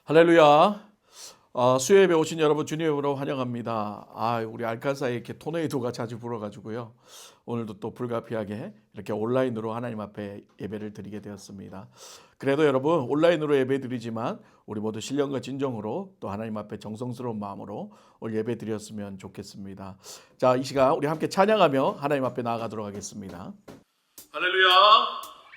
할렐루야. 수요예배 오신 여러분 주님으로 환영합니다. 우리 알카사에 이렇게 토네이도가 자주 불어가지고요. 오늘도 또 불가피하게 이렇게 온라인으로 하나님 앞에 예배를 드리게 되었습니다. 그래도 여러분 온라인으로 예배 드리지만 우리 모두 신령과 진정으로 또 하나님 앞에 정성스러운 마음으로 오늘 예배 드렸으면 좋겠습니다. 자, 이 시간 우리 함께 찬양하며 하나님 앞에 나아가도록 하겠습니다. 할렐루야.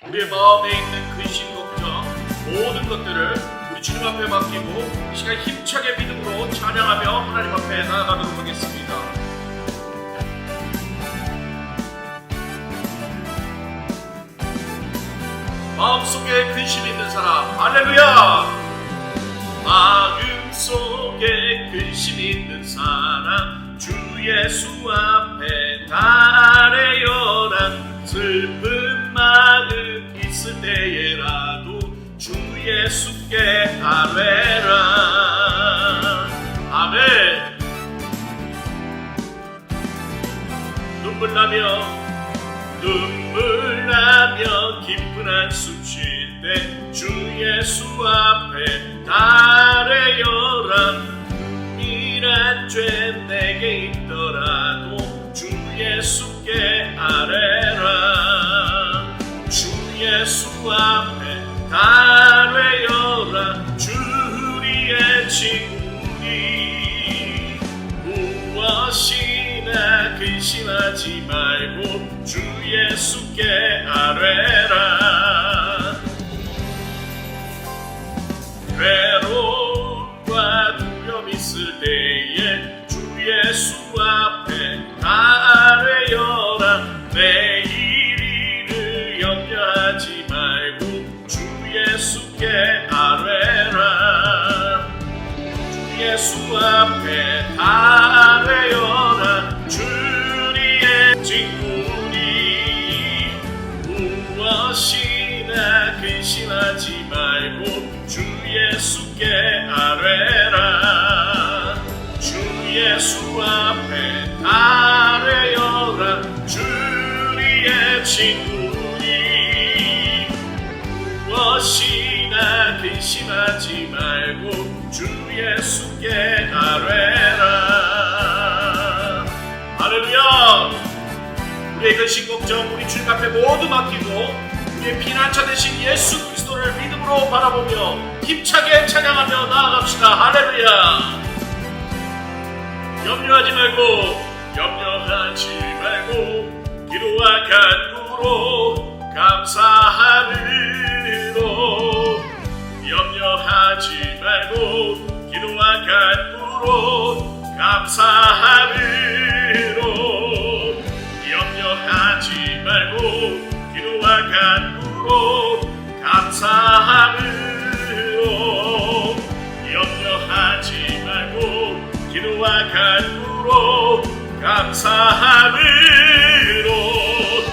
우리의 마음에 있는 근심 걱정 모든 것들을 우리 주님 앞에 맡기고 이 시간 힘차게 믿음으로 찬양하며 하나님 앞에 나아가도록 하겠습니다. 마음속에 근심 있는 사람 할렐루야. 마음속에 근심 있는 사람 주 예수 앞에 달래어라. 슬픈 마음 있을 때에라도 주 예수께 아뢰라. 아멘. 눈물 나며 깊은 한숨 쉴 때 주 예수 앞에 달래어라. 은밀한 죄 내게 있더라도 주 예수께 아뢰라. 주 예수 앞에 달래어라. 주 우리의 친구니 무엇이나 근심하지 말고 주 예수께 아뢰라. 괴로움과 두려움 있을 때에 주 예수 앞에 아뢰어라. 내일을 염려하지 말고 주 예수께 아뢰라. 주 예수 앞에 아뢰어라. 주 우리의 친구니 무엇이나 근심하지 말고 주 예수께 아뢰라. 주 예수 앞에 아뢰어라. 주 우리의 친구니 무엇이나 근심하지 말고 주 예수께 아뢰라. 할렐루야. 우리의 근심 걱정 우리 주님 앞에 모두 맡기고 우리의 피난처 되신 예수 그리스도를 믿음으로 바라보며 힘차게 찬양하며 나아갑시다. 할렐루야. 염려하지 말고 기도와 간구로 감사함으로. 염려하지 말고 기도와 간구로 감사함으로. 염려하지 말고 기도와 간구로 감사함으로. 염려하지 말고 기도와 간구로 감사함으로.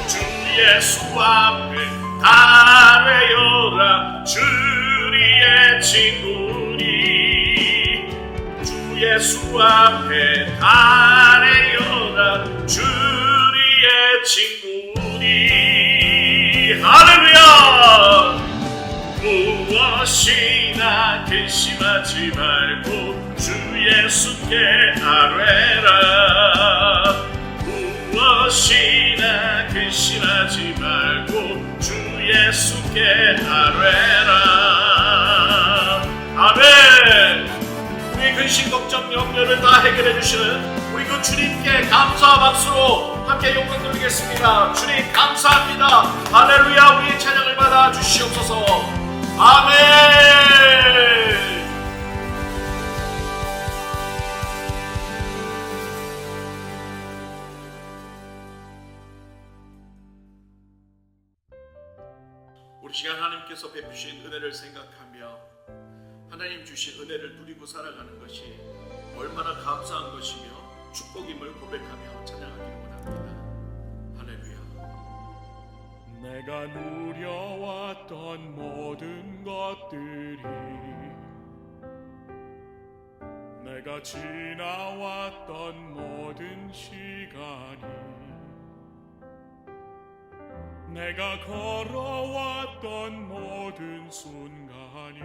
주 예수 앞에 아뢰어라. 주 우리의 친구니 주 예수 앞에 아뢰어라. 주 우리의 친구니. 할렐루야. 무엇이나 근심하지 말고 주 예수께 아뢰라. 무엇이나 근심하지 말고 주 예수께 아뢰라. 아멘. 우리 근심 걱정 염려를 다 해결해 주시는 우리 그 주님께 감사와 박수로 함께 영광 돌리겠습니다. 주님 감사합니다. 할렐루야. 우리의 찬양을 받아 주시옵소서. 아멘. 우리 시간 하나님께서 베푸신 은혜를 생각하며 하나님 주신 은혜를 누리고 살아가는 것이 얼마나 감사한 것이며 축복임을 고백하며 찬양하기를 원합니다. 할렐루야. 내가 누려왔던 모든 것들이 내가 지나왔던 모든 시간이 내가 걸어왔던 모든 순간이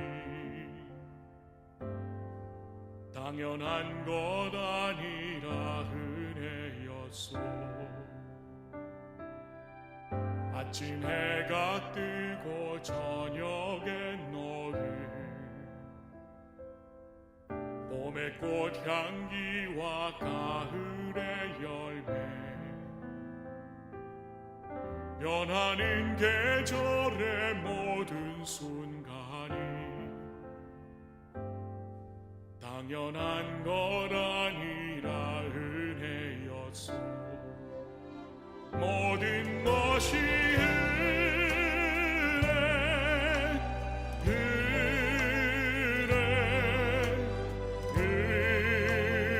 당연한 것 아니라 은혜였소. 아침 해가 뜨고 저녁에 너를 봄의 꽃향기와 가을의 열매 변하는 계절의 모든 순간이 당연한 것 아니라 은혜였소. 모든 것이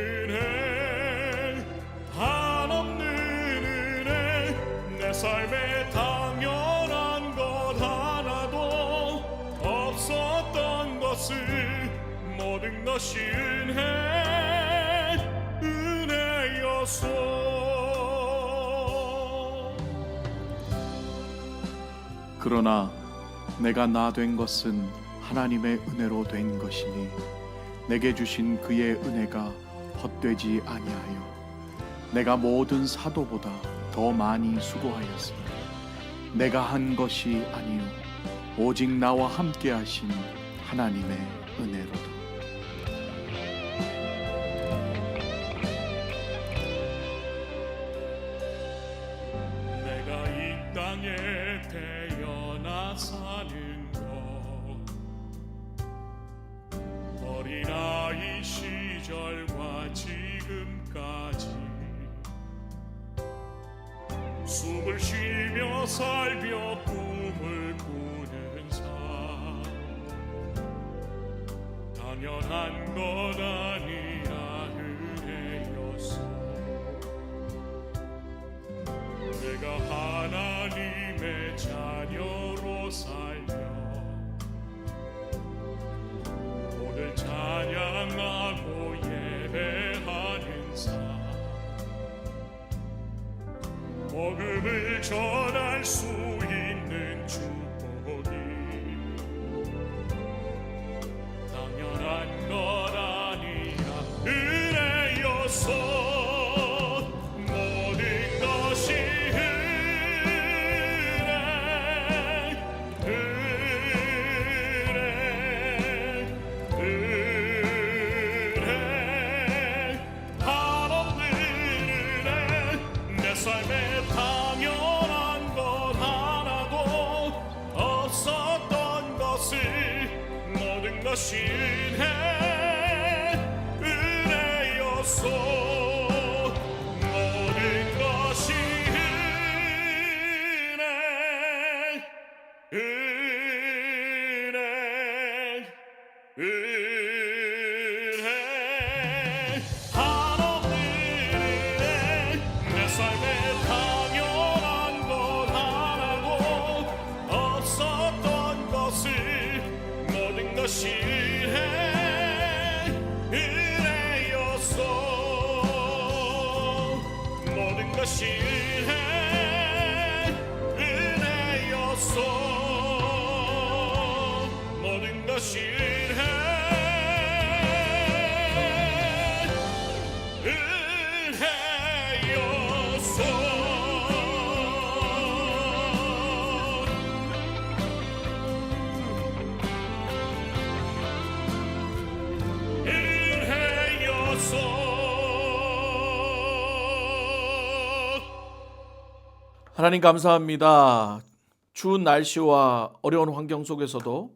은혜 한없는 은혜 내 삶에 당연한 것 하나도 없었던 것을 모든 것이 은혜였소. 그러나 내가 나 된 것은 하나님의 은혜로 된 것이니 내게 주신 그의 은혜가 헛되지 아니하여 내가 모든 사도보다 더 많이 수고하였으니 내가 한 것이 아니요 오직 나와 함께 하신 하나님의 은혜로다. 내가 이 땅에 태어나 사는 것 어린아이 시절과 지금까지 숨을 쉬며 살며 꿈을 꾸는 삶 당연한 것 아니라 은혜였소. 내가 하나님의 자녀로 살며 오늘 찬양하고 예배하는 삶 복음을 전할 수 있는 축복이 당연한 것 아니라 은혜였소. 삶에 당연한 것 하나도 없었던 것을 모든 것이 은혜였소. 모든 것이 은혜 한없는 은혜 내 삶에 당연한 것 하나도 없었던 것을 모든 것이 은혜였소. 모든 것이 은혜였소. 모든 것이 하나님 감사합니다. 추운 날씨와 어려운 환경 속에서도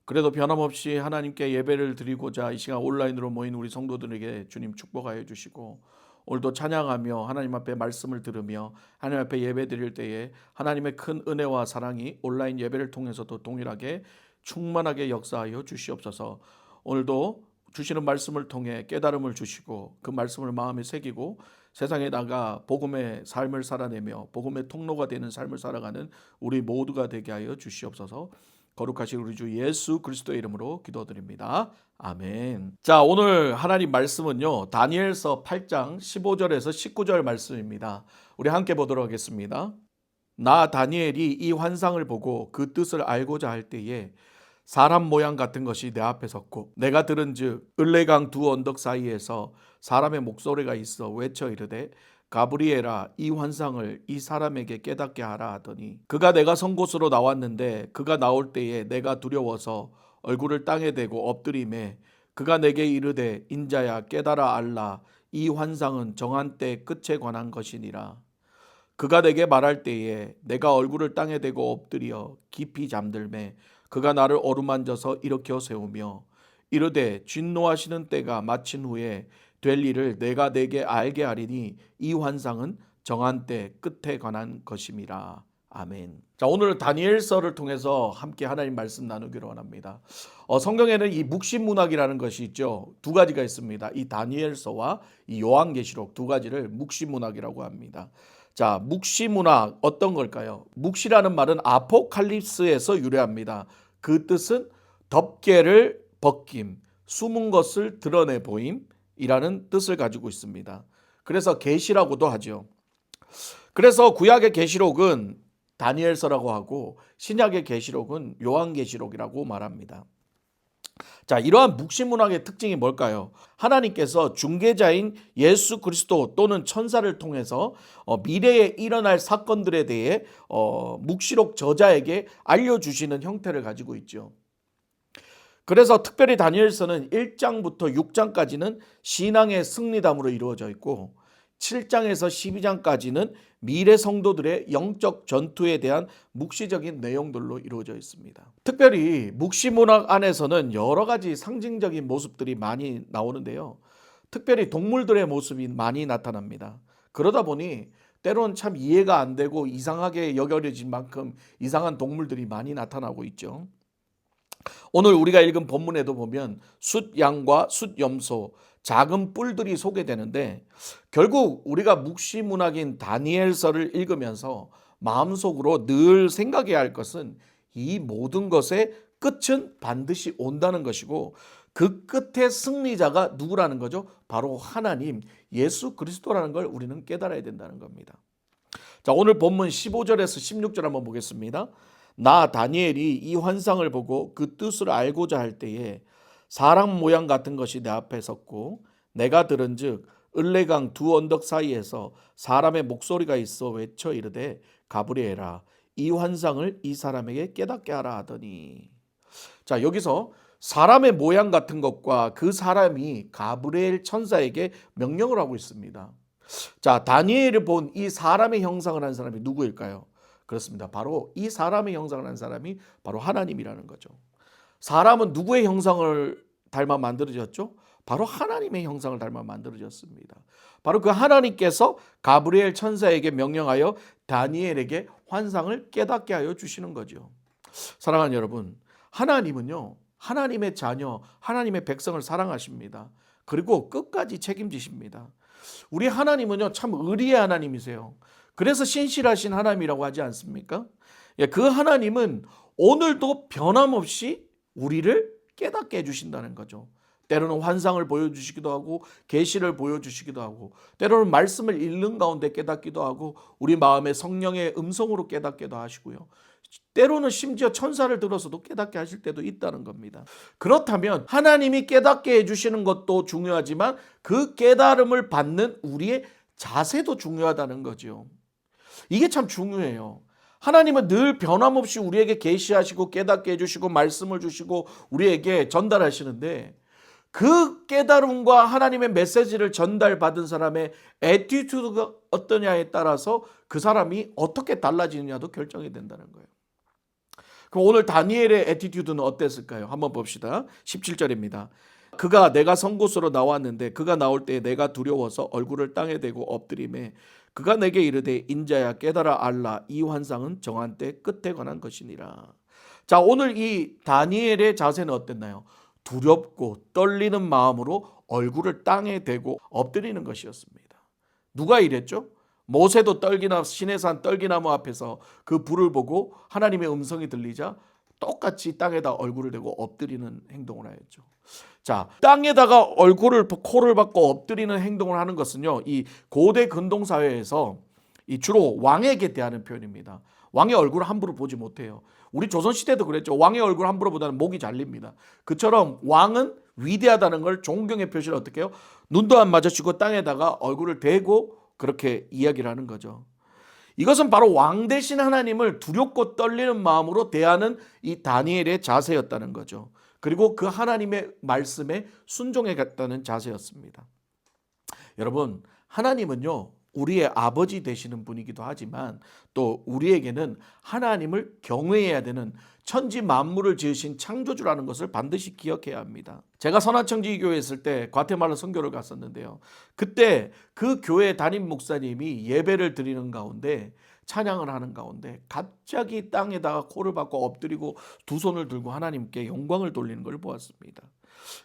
그래도 변함없이 하나님께 예배를 드리고자 이 시간 온라인으로 모인 우리 성도들에게 주님 축복하여 주시고 오늘도 찬양하며 하나님 앞에 말씀을 들으며 하나님 앞에 예배 드릴 때에 하나님의 큰 은혜와 사랑이 온라인 예배를 통해서도 동일하게 충만하게 역사하여 주시옵소서. 오늘도 주시는 말씀을 통해 깨달음을 주시고 그 말씀을 마음에 새기고 세상에 나가 복음의 삶을 살아내며 복음의 통로가 되는 삶을 살아가는 우리 모두가 되게 하여 주시옵소서. 거룩하신 우리 주 예수 그리스도의 이름으로 기도드립니다. 아멘. 자, 오늘 하나님 말씀은요, 다니엘서 8장 15절에서 19절 말씀입니다. 우리 함께 보도록 하겠습니다. 나 다니엘이 이 환상을 보고 그 뜻을 알고자 할 때에 사람 모양 같은 것이 내 앞에 섰고 내가 들은즉 을레강 두 언덕 사이에서 사람의 목소리가 있어 외쳐 이르되 가브리엘아 이 환상을 이 사람에게 깨닫게 하라 하더니 그가 내가 선 곳으로 나왔는데 그가 나올 때에 내가 두려워서 얼굴을 땅에 대고 엎드리매 그가 내게 이르되 인자야 깨달아 알라 이 환상은 정한 때 끝에 관한 것이니라. 그가 내게 말할 때에 내가 얼굴을 땅에 대고 엎드려 깊이 잠들매 그가 나를 어루만져서 일으켜 세우며 이르되 진노하시는 때가 마친 후에 될 일을 내가 내게 알게 하리니 이 환상은 정한 때 끝에 관한 것임이라. 아멘. 자, 오늘 다니엘서를 통해서 함께 하나님 말씀 나누기로 원합니다. 성경에는 이 묵시문학이라는 것이 있죠. 두 가지가 있습니다. 이 다니엘서와 이 요한계시록 두 가지를 묵시문학이라고 합니다. 자, 묵시문학 어떤 걸까요? 묵시라는 말은 아포칼립스에서 유래합니다. 그 뜻은 덮개를 벗김, 숨은 것을 드러내 보임이라는 뜻을 가지고 있습니다. 그래서 계시라고도 하죠. 그래서 구약의 계시록은 다니엘서라고 하고 신약의 계시록은 요한계시록이라고 말합니다. 자, 이러한 묵시문학의 특징이 뭘까요? 하나님께서 중개자인 예수 그리스도 또는 천사를 통해서 미래에 일어날 사건들에 대해 묵시록 저자에게 알려주시는 형태를 가지고 있죠. 그래서 특별히 다니엘서는 1장부터 6장까지는 신앙의 승리담으로 이루어져 있고 7장에서 12장까지는 미래 성도들의 영적 전투에 대한 묵시적인 내용들로 이루어져 있습니다. 특별히 묵시문학 안에서는 여러 가지 상징적인 모습들이 많이 나오는데요. 특별히 동물들의 모습이 많이 나타납니다. 그러다 보니 때로는 참 이해가 안 되고 이상하게 여겨질 만큼 이상한 동물들이 많이 나타나고 있죠. 오늘 우리가 읽은 본문에도 보면 숫양과 숫염소, 작은 뿔들이 소개되는데 결국 우리가 묵시문학인 다니엘서를 읽으면서 마음속으로 늘 생각해야 할 것은 이 모든 것의 끝은 반드시 온다는 것이고 그 끝의 승리자가 누구라는 거죠? 바로 하나님, 예수 그리스도라는 걸 우리는 깨달아야 된다는 겁니다. 자, 오늘 본문 15절에서 16절 한번 보겠습니다. 나 다니엘이 이 환상을 보고 그 뜻을 알고자 할 때에 사람 모양 같은 것이 내 앞에 섰고 내가 들은즉 을레강 두 언덕 사이에서 사람의 목소리가 있어 외쳐 이르되 가브리엘아 이 환상을 이 사람에게 깨닫게 하라 하더니 자, 여기서 사람의 모양 같은 것과 그 사람이 가브리엘 천사에게 명령을 하고 있습니다. 자, 다니엘을 본 이 사람의 형상을 한 사람이 누구일까요? 그렇습니다. 바로 이 사람의 형상을 한 사람이 바로 하나님이라는 거죠. 사람은 누구의 형상을 닮아 만들어졌죠? 바로 하나님의 형상을 닮아 만들어졌습니다. 바로 그 하나님께서 가브리엘 천사에게 명령하여 다니엘에게 환상을 깨닫게 하여 주시는 거죠. 사랑하는 여러분, 하나님은요, 하나님의 자녀, 하나님의 백성을 사랑하십니다. 그리고 끝까지 책임지십니다. 우리 하나님은요, 참 의리의 하나님이세요. 그래서 신실하신 하나님이라고 하지 않습니까? 그 하나님은 오늘도 변함없이 우리를 깨닫게 해주신다는 거죠. 때로는 환상을 보여주시기도 하고 계시를 보여주시기도 하고 때로는 말씀을 읽는 가운데 깨닫기도 하고 우리 마음의 성령의 음성으로 깨닫게도 하시고요. 때로는 심지어 천사를 들어서도 깨닫게 하실 때도 있다는 겁니다. 그렇다면 하나님이 깨닫게 해주시는 것도 중요하지만 그 깨달음을 받는 우리의 자세도 중요하다는 거죠. 이게 참 중요해요. 하나님은 늘 변함없이 우리에게 계시하시고 깨닫게 해주시고 말씀을 주시고 우리에게 전달하시는데 그 깨달음과 하나님의 메시지를 전달받은 사람의 애티튜드가 어떠냐에 따라서 그 사람이 어떻게 달라지느냐도 결정이 된다는 거예요. 그럼 오늘 다니엘의 애티튜드는 어땠을까요? 한번 봅시다. 17절입니다. 그가 내가 선 곳으로 나왔는데 그가 나올 때 내가 두려워서 얼굴을 땅에 대고 엎드리매 그가 내게 이르되 인자야 깨달아 알라 이 환상은 정한 때 끝에 관한 것이니라. 자, 오늘 이 다니엘의 자세는 어땠나요? 두렵고 떨리는 마음으로 얼굴을 땅에 대고 엎드리는 것이었습니다. 누가 이랬죠? 모세도 시내산 떨기나무 앞에서 그 불을 보고 하나님의 음성이 들리자 똑같이 땅에다 얼굴을 대고 엎드리는 행동을 하였죠. 자, 땅에다가 얼굴을 코를 박고 엎드리는 행동을 하는 것은요, 이 고대 근동 사회에서 이 주로 왕에게 대하는 표현입니다. 왕의 얼굴을 함부로 보지 못해요. 우리 조선시대도 그랬죠. 왕의 얼굴 함부로 보다는 목이 잘립니다. 그처럼 왕은 위대하다는 걸 존경의 표시를 어떻게 해요? 눈도 안 마주치고 땅에다가 얼굴을 대고 그렇게 이야기를 하는 거죠. 이것은 바로 왕 대신 하나님을 두렵고 떨리는 마음으로 대하는 이 다니엘의 자세였다는 거죠. 그리고 그 하나님의 말씀에 순종해갔다는 자세였습니다. 여러분, 하나님은요, 우리의 아버지 되시는 분이기도 하지만 또 우리에게는 하나님을 경외해야 되는 천지 만물을 지으신 창조주라는 것을 반드시 기억해야 합니다. 제가 선화청지교회에 있을 때 과테말라 선교를 갔었는데요. 그때 그 교회 담임 목사님이 예배를 드리는 가운데, 찬양을 하는 가운데 갑자기 땅에다가 코를 박고 엎드리고 두 손을 들고 하나님께 영광을 돌리는 걸 보았습니다.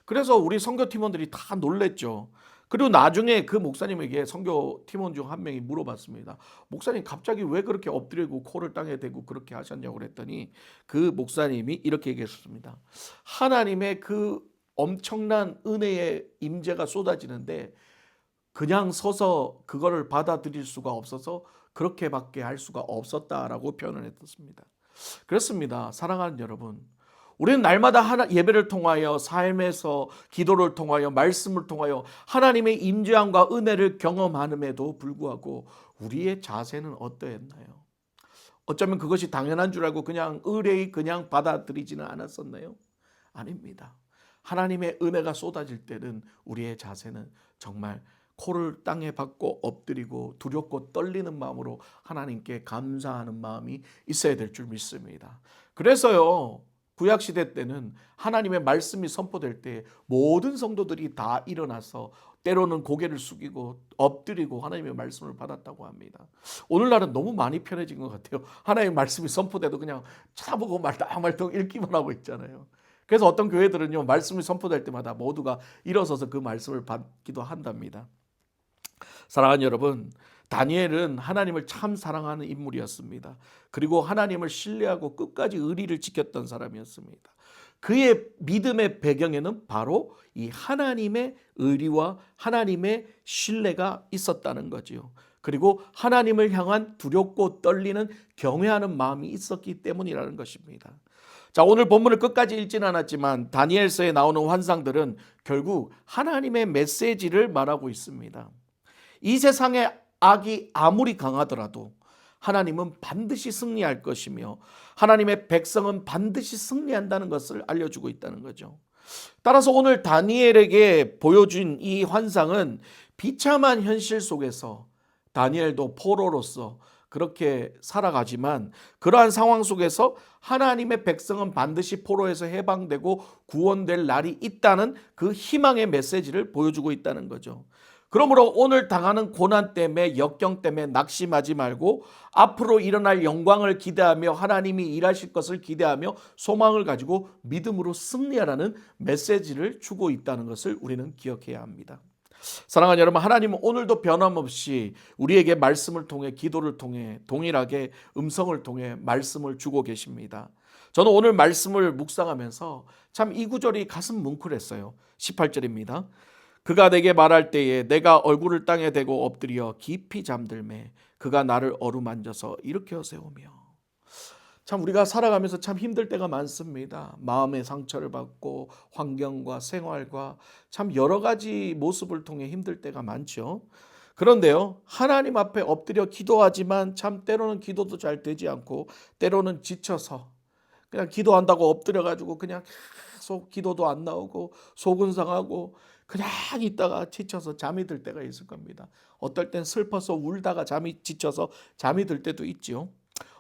그래서 우리 선교 팀원들이 다 놀랬죠. 그리고 나중에 그 목사님에게 선교 팀원 중 한 명이 물어봤습니다. 목사님 갑자기 왜 그렇게 엎드리고 코를 땅에 대고 그렇게 하셨냐고 그랬더니 그 목사님이 이렇게 얘기했습니다. 하나님의 그 엄청난 은혜의 임재가 쏟아지는데 그냥 서서 그거를 받아들일 수가 없어서 그렇게밖에 할 수가 없었다라고 표현을 했습니다. 그렇습니다. 사랑하는 여러분, 우리는 날마다 예배를 통하여, 삶에서 기도를 통하여, 말씀을 통하여 하나님의 임재함과 은혜를 경험함에도 불구하고 우리의 자세는 어떠했나요? 어쩌면 그것이 당연한 줄 알고 그냥 의뢰의 그냥 받아들이지는 않았었나요? 아닙니다. 하나님의 은혜가 쏟아질 때는 우리의 자세는 정말 코를 땅에 박고 엎드리고 두렵고 떨리는 마음으로 하나님께 감사하는 마음이 있어야 될 줄 믿습니다. 그래서요, 구약시대 때는 하나님의 말씀이 선포될 때 모든 성도들이 다 일어나서 때로는 고개를 숙이고 엎드리고 하나님의 말씀을 받았다고 합니다. 오늘날은 너무 많이 편해진 것 같아요. 하나님의 말씀이 선포돼도 그냥 쳐다보고 말똥말똥 읽기만 하고 있잖아요. 그래서 어떤 교회들은요, 말씀이 선포될 때마다 모두가 일어서서 그 말씀을 받기도 한답니다. 사랑하는 여러분, 다니엘은 하나님을 참 사랑하는 인물이었습니다. 그리고 하나님을 신뢰하고 끝까지 의리를 지켰던 사람이었습니다. 그의 믿음의 배경에는 바로 이 하나님의 의리와 하나님의 신뢰가 있었다는 거지요. 그리고 하나님을 향한 두렵고 떨리는 경외하는 마음이 있었기 때문이라는 것입니다. 자, 오늘 본문을 끝까지 읽지는 않았지만 다니엘서에 나오는 환상들은 결국 하나님의 메시지를 말하고 있습니다. 이 세상의 악이 아무리 강하더라도 하나님은 반드시 승리할 것이며 하나님의 백성은 반드시 승리한다는 것을 알려주고 있다는 거죠. 따라서 오늘 다니엘에게 보여준 이 환상은 비참한 현실 속에서 다니엘도 포로로서 그렇게 살아가지만 그러한 상황 속에서 하나님의 백성은 반드시 포로에서 해방되고 구원될 날이 있다는 그 희망의 메시지를 보여주고 있다는 거죠. 그러므로 오늘 당하는 고난 때문에, 역경 때문에 낙심하지 말고 앞으로 일어날 영광을 기대하며 하나님이 일하실 것을 기대하며 소망을 가지고 믿음으로 승리하라는 메시지를 주고 있다는 것을 우리는 기억해야 합니다. 사랑하는 여러분, 하나님은 오늘도 변함없이 우리에게 말씀을 통해, 기도를 통해, 동일하게 음성을 통해 말씀을 주고 계십니다. 저는 오늘 말씀을 묵상하면서 참 이 구절이 가슴 뭉클했어요. 18절입니다. 그가 내게 말할 때에 내가 얼굴을 땅에 대고 엎드려 깊이 잠들매 그가 나를 어루만져서 일으켜 세우며. 참 우리가 살아가면서 참 힘들 때가 많습니다. 마음의 상처를 받고 환경과 생활과 참 여러 가지 모습을 통해 힘들 때가 많죠. 그런데요, 하나님 앞에 엎드려 기도하지만 참 때로는 기도도 잘 되지 않고 때로는 지쳐서 그냥 기도한다고 엎드려가지고 그냥 계속 기도도 안 나오고 속은 상하고 그냥 있다가 지쳐서 잠이 들 때가 있을 겁니다. 어떨 땐 슬퍼서 울다가 지쳐서 잠이 들 때도 있지요.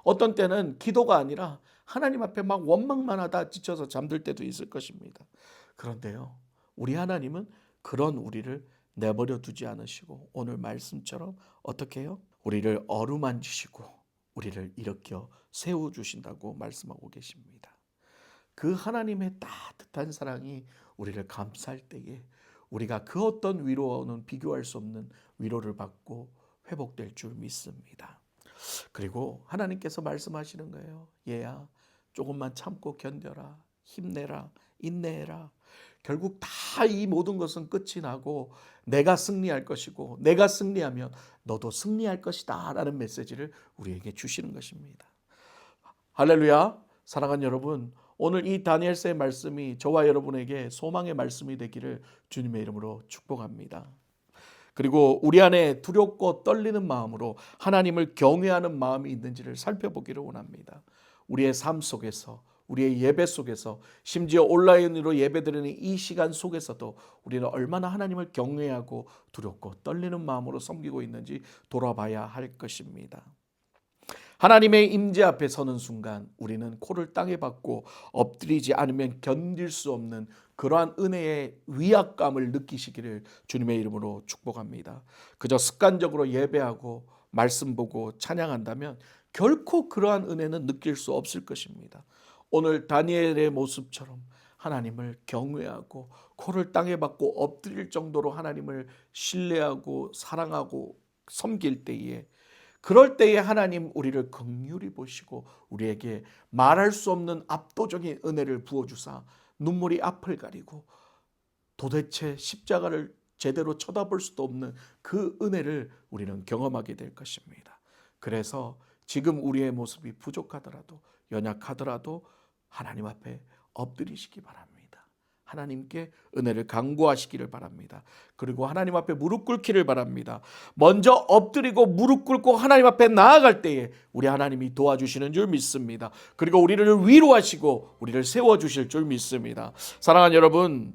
어떤 때는 기도가 아니라 하나님 앞에 막 원망만 하다 지쳐서 잠들 때도 있을 것입니다. 그런데요, 우리 하나님은 그런 우리를 내버려 두지 않으시고 오늘 말씀처럼 어떻게 해요? 우리를 어루만지시고 우리를 일으켜 세워주신다고 말씀하고 계십니다. 그 하나님의 따뜻한 사랑이 우리를 감쌀 때에 우리가 그 어떤 위로와는 비교할 수 없는 위로를 받고 회복될 줄 믿습니다. 그리고 하나님께서 말씀하시는 거예요. 얘야, 조금만 참고 견뎌라. 힘내라. 인내해라. 결국 다 이 모든 것은 끝이 나고 내가 승리할 것이고 내가 승리하면 너도 승리할 것이다 라는 메시지를 우리에게 주시는 것입니다. 할렐루야. 사랑하는 여러분, 오늘 이 다니엘서의 말씀이 저와 여러분에게 소망의 말씀이 되기를 주님의 이름으로 축복합니다. 그리고 우리 안에 두렵고 떨리는 마음으로 하나님을 경외하는 마음이 있는지를 살펴보기를 원합니다. 우리의 삶 속에서, 우리의 예배 속에서, 심지어 온라인으로 예배드리는 이 시간 속에서도 우리는 얼마나 하나님을 경외하고 두렵고 떨리는 마음으로 섬기고 있는지 돌아봐야 할 것입니다. 하나님의 임재 앞에 서는 순간 우리는 코를 땅에 박고 엎드리지 않으면 견딜 수 없는 그러한 은혜의 위압감을 느끼시기를 주님의 이름으로 축복합니다. 그저 습관적으로 예배하고 말씀 보고 찬양한다면 결코 그러한 은혜는 느낄 수 없을 것입니다. 오늘 다니엘의 모습처럼 하나님을 경외하고 코를 땅에 박고 엎드릴 정도로 하나님을 신뢰하고 사랑하고 섬길 때에, 그럴 때에 하나님 우리를 긍휼히 보시고 우리에게 말할 수 없는 압도적인 은혜를 부어주사 눈물이 앞을 가리고 도대체 십자가를 제대로 쳐다볼 수도 없는 그 은혜를 우리는 경험하게 될 것입니다. 그래서 지금 우리의 모습이 부족하더라도, 연약하더라도 하나님 앞에 엎드리시기 바랍니다. 하나님께 은혜를 간구하시기를 바랍니다. 그리고 하나님 앞에 무릎 꿇기를 바랍니다. 먼저 엎드리고 무릎 꿇고 하나님 앞에 나아갈 때에 우리 하나님이 도와주시는 줄 믿습니다. 그리고 우리를 위로하시고 우리를 세워주실 줄 믿습니다. 사랑하는 여러분,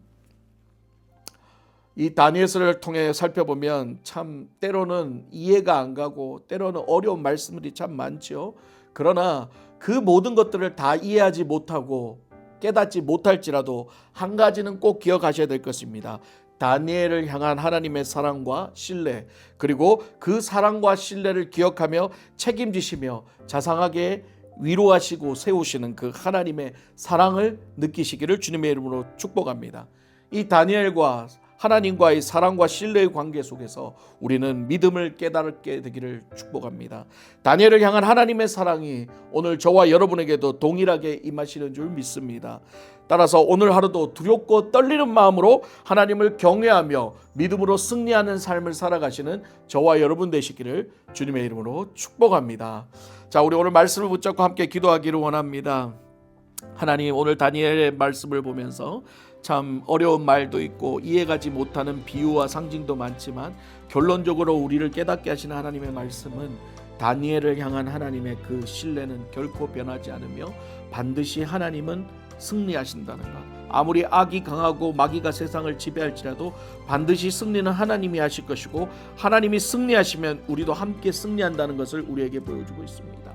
이 다니엘서를 통해 살펴보면 참 때로는 이해가 안 가고 때로는 어려운 말씀들이 참 많죠. 그러나 그 모든 것들을 다 이해하지 못하고 깨닫지 못할지라도 한 가지는 꼭 기억하셔야 될 것입니다. 다니엘을 향한 하나님의 사랑과 신뢰, 그리고 그 사랑과 신뢰를 기억하며 책임지시며 자상하게 위로하시고 세우시는 그 하나님의 사랑을 느끼시기를 주님의 이름으로 축복합니다. 이 다니엘과 하나님과의 사랑과 신뢰의 관계 속에서 우리는 믿음을 깨닫게 되기를 축복합니다. 다니엘을 향한 하나님의 사랑이 오늘 저와 여러분에게도 동일하게 임하시는 줄 믿습니다. 따라서 오늘 하루도 두렵고 떨리는 마음으로 하나님을 경외하며 믿음으로 승리하는 삶을 살아가시는 저와 여러분 되시기를 주님의 이름으로 축복합니다. 자, 우리 오늘 말씀을 붙잡고 함께 기도하기를 원합니다. 하나님, 오늘 다니엘의 말씀을 보면서 참 어려운 말도 있고 이해가지 못하는 비유와 상징도 많지만 결론적으로 우리를 깨닫게 하시는 하나님의 말씀은 다니엘을 향한 하나님의 그 신뢰는 결코 변하지 않으며 반드시 하나님은 승리하신다는 것. 아무리 악이 강하고 마귀가 세상을 지배할지라도 반드시 승리는 하나님이 하실 것이고 하나님이 승리하시면 우리도 함께 승리한다는 것을 우리에게 보여주고 있습니다.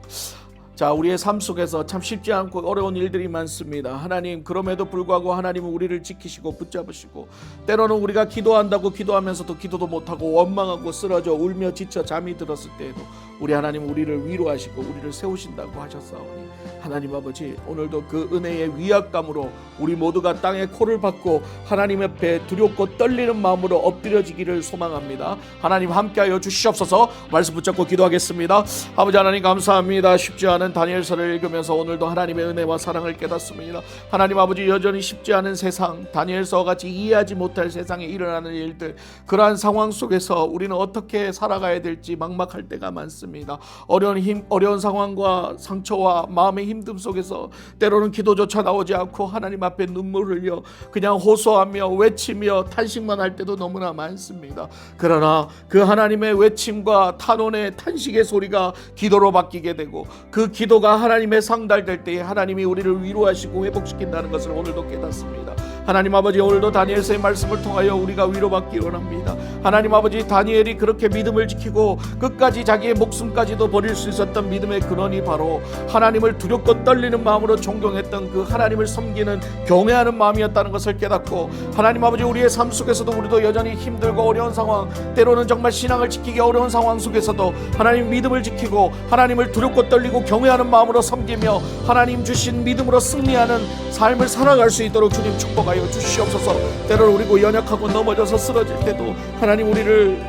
자, 우리의 삶 속에서 참 쉽지 않고 어려운 일들이 많습니다. 하나님, 그럼에도 불구하고 하나님은 우리를 지키시고 붙잡으시고 때로는 우리가 기도한다고 기도하면서도 기도도 못하고 원망하고 쓰러져 울며 지쳐 잠이 들었을 때에도 우리 하나님 우리를 위로하시고 우리를 세우신다고 하셨사오니 하나님 아버지, 오늘도 그 은혜의 위압감으로 우리 모두가 땅에 코를 박고 하나님 앞에 두렵고 떨리는 마음으로 엎드려지기를 소망합니다. 하나님 함께하여 주시옵소서. 말씀 붙잡고 기도하겠습니다. 아버지 하나님 감사합니다. 쉽지 않은 다니엘서를 읽으면서 오늘도 하나님의 은혜와 사랑을 깨닫습니다. 하나님 아버지, 여전히 쉽지 않은 세상, 다니엘서와 같이 이해하지 못할 세상에 일어나는 일들, 그러한 상황 속에서 우리는 어떻게 살아가야 될지 막막할 때가 많습니다. 어려운 상황과 상처와 마음의 힘듦 속에서 때로는 기도조차 나오지 않고 하나님 앞에 눈물 흘려 그냥 호소하며 외치며 탄식만 할 때도 너무나 많습니다. 그러나 그 하나님의 외침과 탄원의 탄식의 소리가 기도로 바뀌게 되고 그 기도가 하나님의 상달될 때에 하나님이 우리를 위로하시고 회복시킨다는 것을 오늘도 깨닫습니다. 하나님 아버지, 오늘도 다니엘서의 말씀을 통하여 우리가 위로받기 원합니다. 하나님 아버지, 다니엘이 그렇게 믿음을 지키고 끝까지 자기의 목숨까지도 버릴 수 있었던 믿음의 근원이 바로 하나님을 두렵고 떨리는 마음으로 존경했던 그 하나님을 섬기는 경외하는 마음이었다는 것을 깨닫고, 하나님 아버지, 우리의 삶 속에서도 우리도 여전히 힘들고 어려운 상황, 때로는 정말 신앙을 지키기 어려운 상황 속에서도 하나님 믿음을 지키고 하나님을 두렵고 떨리고 경외하는 마음으로 섬기며 하나님 주신 믿음으로 승리하는 삶을 살아갈 수 있도록 주님 축복하여 주시옵소서. 때로는 우리고 연약하고 넘어져서 쓰러질 때도 하나님 우리를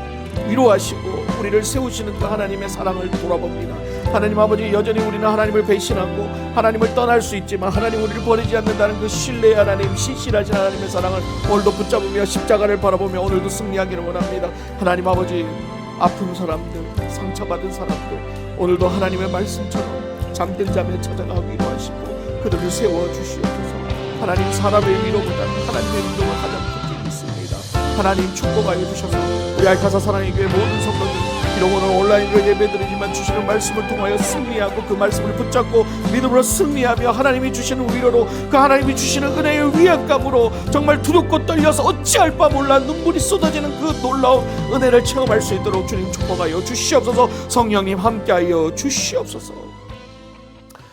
위로하시고 우리를 세우시는 그 하나님의 사랑을 돌아봅니다. 하나님 아버지, 여전히 우리는 하나님을 배신하고 하나님을 떠날 수 있지만 하나님 우리를 버리지 않는다는 그 신뢰의 하나님, 신실하신 하나님의 사랑을 오늘도 붙잡으며 십자가를 바라보며 오늘도 승리하기를 원합니다. 하나님 아버지, 아픈 사람들, 상처받은 사람들, 오늘도 하나님의 말씀처럼 잠든 잠에 찾아가 위로하시고 그들을 세워주시옵소서. 하나님, 사람의 위로보다 하나님의 위로가 가장 큰 길이 있습니다. 하나님, 축복하여 주셔서 우리 알카사 사랑의 교회 모든 성도들, 비록 오늘 온라인으로 예배드리지만 주시는 말씀을 통하여 승리하고 그 말씀을 붙잡고 믿음으로 승리하며 하나님이 주시는 위로로, 그 하나님이 주시는 은혜의 위압감으로 정말 두렵고 떨려서 어찌할 바 몰라 눈물이 쏟아지는 그 놀라운 은혜를 체험할 수 있도록 주님 축복하여 주시옵소서. 성령님 함께하여 주시옵소서.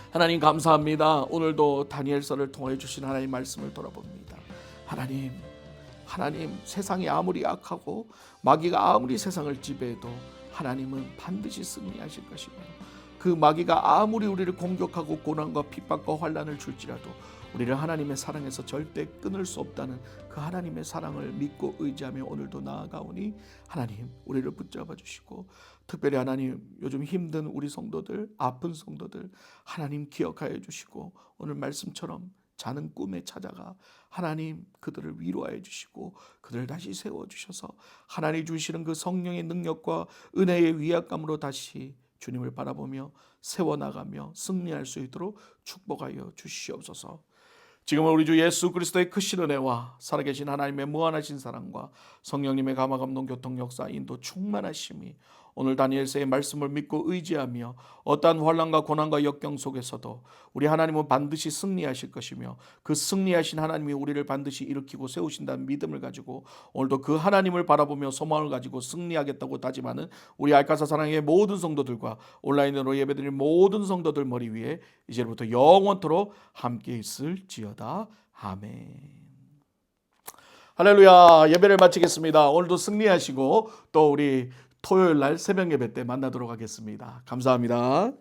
하나님 감사합니다. 오늘도 다니엘서를 통해 주신 하나님 말씀을 돌아봅니다. 하나님, 세상이 아무리 악하고 마귀가 아무리 세상을 지배해도 하나님은 반드시 승리하실 것이며, 그 마귀가 아무리 우리를 공격하고 고난과 핍박과 환난을 줄지라도 우리를 하나님의 사랑에서 절대 끊을 수 없다는 그 하나님의 사랑을 믿고 의지하며 오늘도 나아가오니 하나님, 우리를 붙잡아 주시고, 특별히 하나님, 요즘 힘든 우리 성도들, 아픈 성도들 하나님 기억하여 주시고, 오늘 말씀처럼 자는 꿈에 찾아가 하나님 그들을 위로하여 주시고 그들을 다시 세워주셔서 하나님 주시는 그 성령의 능력과 은혜의 위압감으로 다시 주님을 바라보며 세워나가며 승리할 수 있도록 축복하여 주시옵소서. 지금은 우리 주 예수 그리스도의 크신 은혜와 살아계신 하나님의 무한하신 사랑과 성령님의 감화감동 교통 역사 인도 충만하심이 오늘 다니엘서의 말씀을 믿고 의지하며 어떠한 환난과 고난과 역경 속에서도 우리 하나님은 반드시 승리하실 것이며, 그 승리하신 하나님이 우리를 반드시 일으키고 세우신다는 믿음을 가지고 오늘도 그 하나님을 바라보며 소망을 가지고 승리하겠다고 다짐하는 우리 알카사 사랑의 모든 성도들과 온라인으로 예배드린 모든 성도들 머리 위에 이제부터 영원토록 함께 있을지어다. 아멘. 할렐루야. 예배를 마치겠습니다. 오늘도 승리하시고 또 우리 토요일 날 새벽 예배 때 만나도록 하겠습니다. 감사합니다.